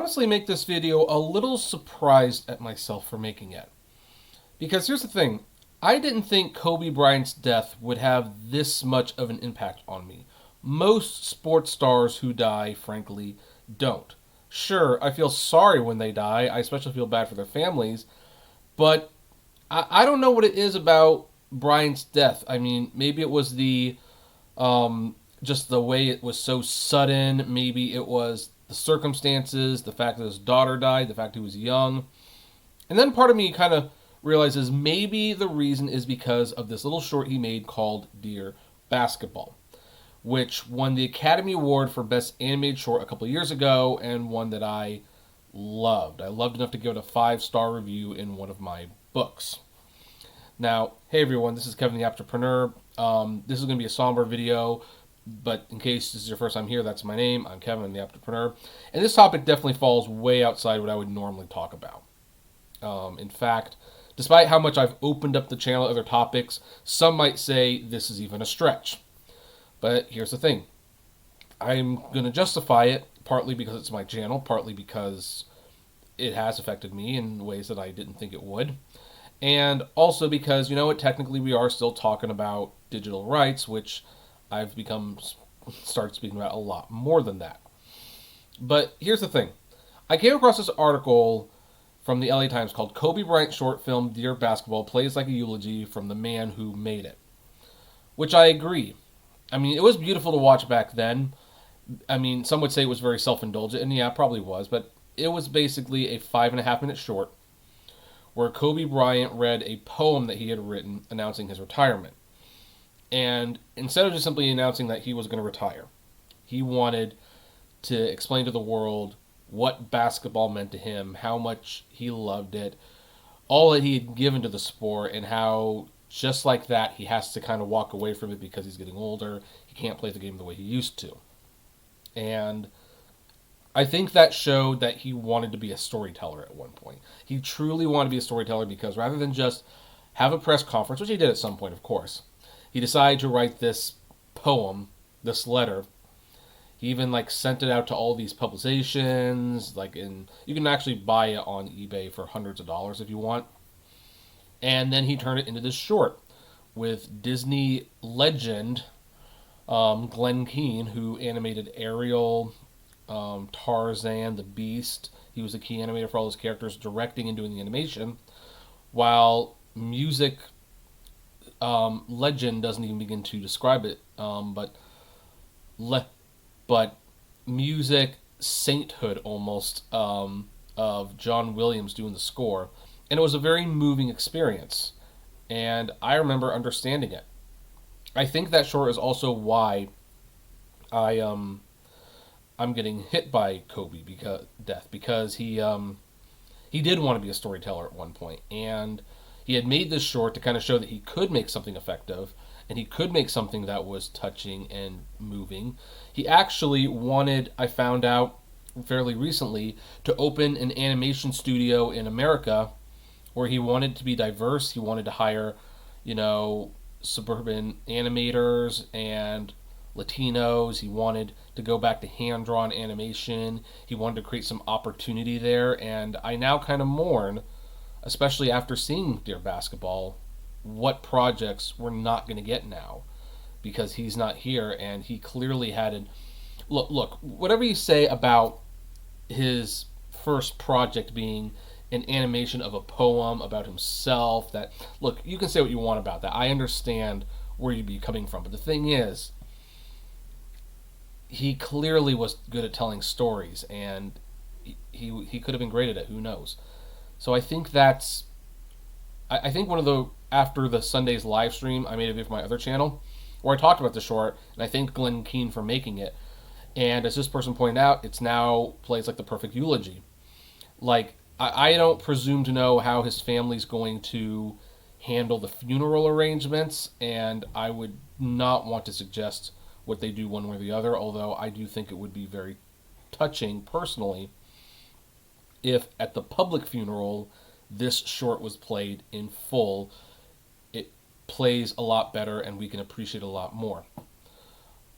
honestly make this video a little surprised at myself for making it. Because here's the thing, I didn't think Kobe Bryant's death would have this much of an impact on me. Most sports stars who die, frankly, don't. Sure, I feel sorry when they die, I especially feel bad for their families, but I don't know what it is about Bryant's death. I mean, maybe it was just the way it was so sudden. Maybe it was the circumstances, the fact that his daughter died, the fact he was young. And then part of me kind of realizes maybe the reason is because of this little short he made called Dear Basketball, which won the Academy Award for Best Animated Short a couple of years ago, and one that I loved. I loved enough to give it a 5-star review in one of my books. Now, hey everyone, this is Kevin the Apptrepreneur. This is going to be a somber video, but in case this is your first time here, that's my name. I'm Kevin the Apptrepreneur. And this topic definitely falls way outside what I would normally talk about. In fact, despite how much I've opened up the channel to other topics, some might say this is even a stretch. But here's the thing. I'm going to justify it, partly because it's my channel, partly because it has affected me in ways that I didn't think it would. And also because, technically we are still talking about digital rights, which I've started speaking about a lot more than that. But here's the thing. I came across this article from the LA Times called Kobe Bryant Short Film Dear Basketball Plays Like a Eulogy from the Man Who Made It. Which I agree. I mean, it was beautiful to watch back then. I mean, some would say it was very self-indulgent, and yeah, it probably was, but it was basically a 5.5-minute short where Kobe Bryant read a poem that he had written announcing his retirement. And instead of just simply announcing that he was going to retire, he wanted to explain to the world what basketball meant to him, how much he loved it, all that he had given to the sport, and how just like that he has to kind of walk away from it because he's getting older. He can't play the game the way he used to. And I think that showed that he wanted to be a storyteller at one point. He truly wanted to be a storyteller because rather than just have a press conference, which he did at some point, of course, he decided to write this poem, this letter. He even sent it out to all these publications, you can actually buy it on eBay for hundreds of dollars if you want. And then he turned it into this short with Disney legend Glenn Keane, who animated Ariel, Tarzan, The Beast. He was a key animator for all those characters, directing and doing the animation, while music legend doesn't even begin to describe it, but music sainthood almost of John Williams doing the score. And it was a very moving experience, and I remember understanding it. I think that short is also why I'm getting hit by Kobe death, because he did want to be a storyteller at one point, and he had made this short to kind of show that he could make something effective, and he could make something that was touching and moving. He actually wanted, I found out fairly recently, to open an animation studio in America where he wanted to be diverse. He wanted to hire, suburban animators and Latinos. He wanted to go back to hand-drawn animation. He wanted to create some opportunity there, and I now kind of mourn, especially after seeing Dear Basketball, what projects we're not going to get now because he's not here. And he clearly had look, whatever you say about his first project being an animation of a poem about himself, you can say what you want about that. I understand where you'd be coming from, but the thing is, he clearly was good at telling stories, and he could have been great at it. Who knows? So I think after the Sunday's live stream, I made a video for my other channel where I talked about the short, and I thanked Glenn Keane for making it. And as this person pointed out, it's now plays like the perfect eulogy. I don't presume to know how his family's going to handle the funeral arrangements, and I would not want to suggest what they do one way or the other, although I do think it would be very touching personally if at the public funeral this short was played in full. It plays a lot better and we can appreciate it a lot more.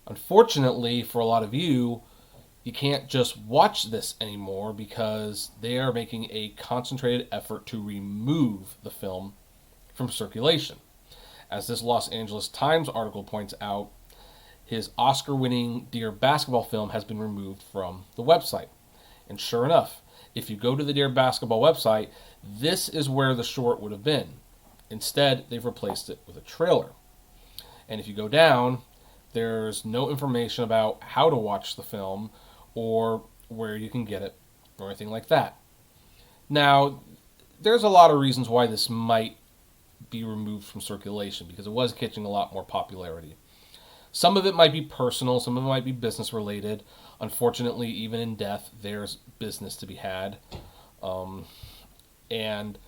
Unfortunately for a lot of you, You can't just watch this anymore because they are making a concentrated effort to remove the film from circulation. As this Los Angeles Times article points out, his Oscar-winning Dear Basketball film has been removed from the website. And sure enough, if you go to the Dear Basketball website, this is where the short would have been. Instead, they've replaced it with a trailer. And if you go down, there's no information about how to watch the film or where you can get it or anything like that. Now, there's a lot of reasons why this might be removed from circulation because it was catching a lot more popularity. Some of it might be personal, some of it might be business related. Unfortunately, even in death, there's business to be had. And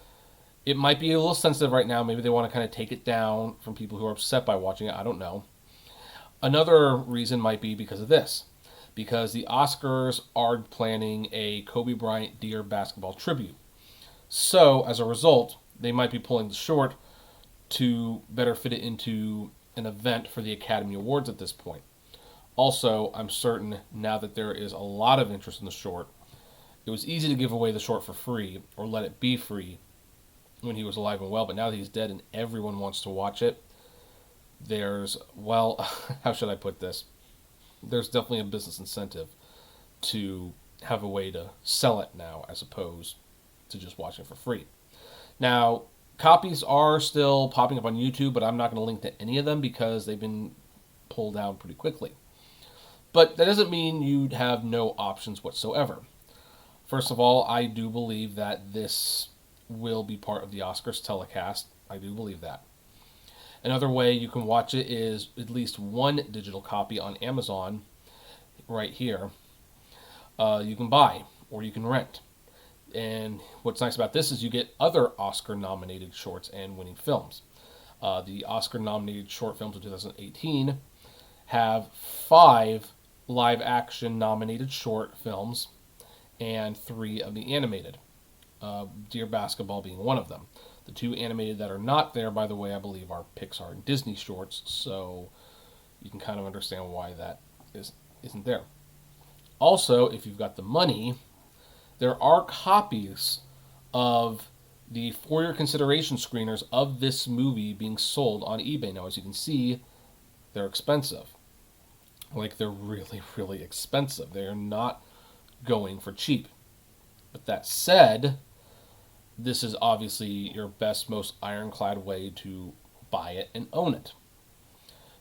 it might be a little sensitive right now. Maybe they want to kind of take it down from people who are upset by watching it. I don't know. Another reason might be because of this. Because the Oscars are planning a Kobe Bryant Dear Basketball tribute. So, as a result, they might be pulling the short to better fit it into an event for the Academy Awards at this point. Also, I'm certain now that there is a lot of interest in the short, it was easy to give away the short for free or let it be free when he was alive and well, but now that he's dead and everyone wants to watch it, there's, well, how should I put this? There's definitely a business incentive to have a way to sell it now as opposed to just watching it for free. Now, copies are still popping up on YouTube, but I'm not going to link to any of them because they've been pulled down pretty quickly. But that doesn't mean you'd have no options whatsoever. First of all, I do believe that this will be part of the Oscars telecast. I do believe that. Another way you can watch it is at least one digital copy on Amazon right here. You can buy or you can rent. And what's nice about this is you get other Oscar-nominated shorts and winning films. The Oscar-nominated short films of 2018 have 5 live-action nominated short films and 3 of the animated. Dear Basketball being one of them. The 2 animated that are not there, by the way, I believe are Pixar and Disney shorts, so you can kind of understand why that isn't there. Also, if you've got the money, there are copies of the For Your Consideration screeners of this movie being sold on eBay. Now, as you can see, they're expensive. Like, they're really, really expensive. They're not going for cheap. But that said, this is obviously your best, most ironclad way to buy it and own it.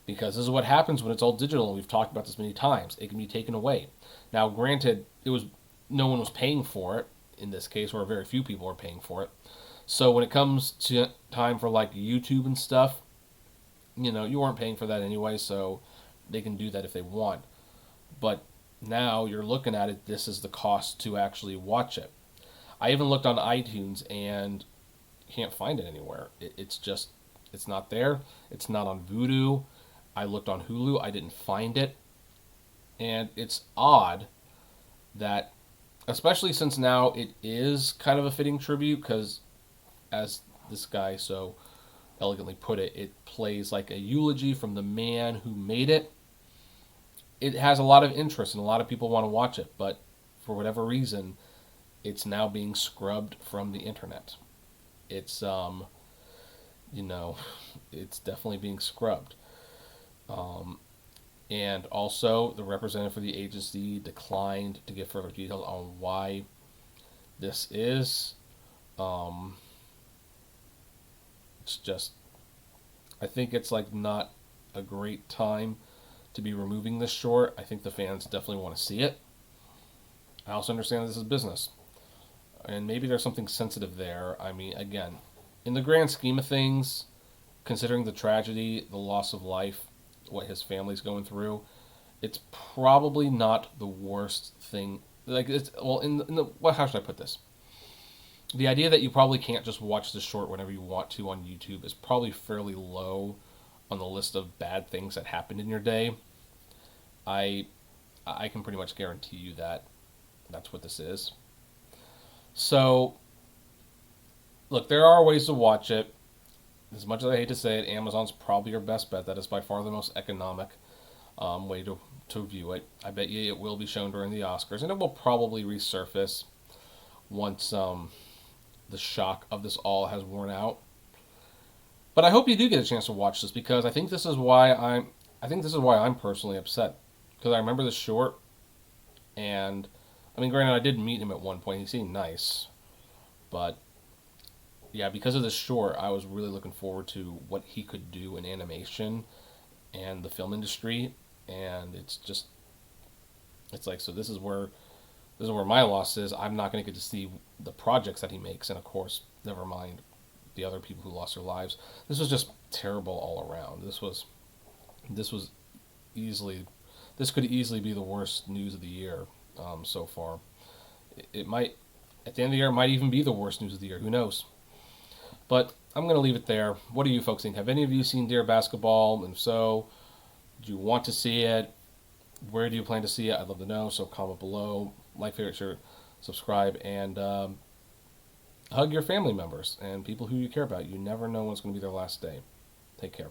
Because this is what happens when it's all digital, and we've talked about this many times. It can be taken away. Now, granted, no one was paying for it in this case, or very few people are paying for it. So when it comes to time for like YouTube and stuff, you weren't paying for that anyway, so they can do that if they want. But now you're looking at it, this is the cost to actually watch it. I even looked on iTunes and can't find it anywhere. It's not there. It's not on Vudu. I looked on Hulu. I didn't find it. And it's odd that, especially since now it is kind of a fitting tribute, because as this guy so elegantly put it, it plays like a eulogy from the man who made it. It has a lot of interest and a lot of people want to watch it, but for whatever reason, it's now being scrubbed from the internet. It's, it's definitely being scrubbed. And also, the representative for the agency declined to give further details on why this is. It's just, I think it's like not a great time to be removing this short. I think the fans definitely want to see it. I also understand this is business. And maybe there's something sensitive there. I mean, again, in the grand scheme of things, considering the tragedy, the loss of life, what his family's going through, it's probably not the worst thing. Like, it's, well, how should I put this? The idea that you probably can't just watch this short whenever you want to on YouTube is probably fairly low on the list of bad things that happened in your day. I can pretty much guarantee you that that's what this is. So, look, there are ways to watch it. As much as I hate to say it, Amazon's probably your best bet. That is by far the most economic. way to view it. I bet you it will be shown during the Oscars, and it will probably resurface once the shock of this all has worn out. But I hope you do get a chance to watch this, because I think this is why I'm personally upset, because I remember the short, and I mean, granted, I did meet him at one point. He seemed nice, but yeah, because of this short, I was really looking forward to what he could do in animation and the film industry, and it's like, so this is where my loss is. I'm not going to get to see the projects that he makes, and of course, never mind the other people who lost their lives. This was just terrible all around. This was easily this could easily be the worst news of the year so far. It might, at the end of the year, it might even be the worst news of the year. Who knows? But I'm going to leave it there. What do you folks think? Have any of you seen Dear Basketball? And if so, do you want to see it? Where do you plan to see it? I'd love to know. So comment below, like, favorite, share, subscribe, and hug your family members and people who you care about. You never know when it's going to be their last day. Take care.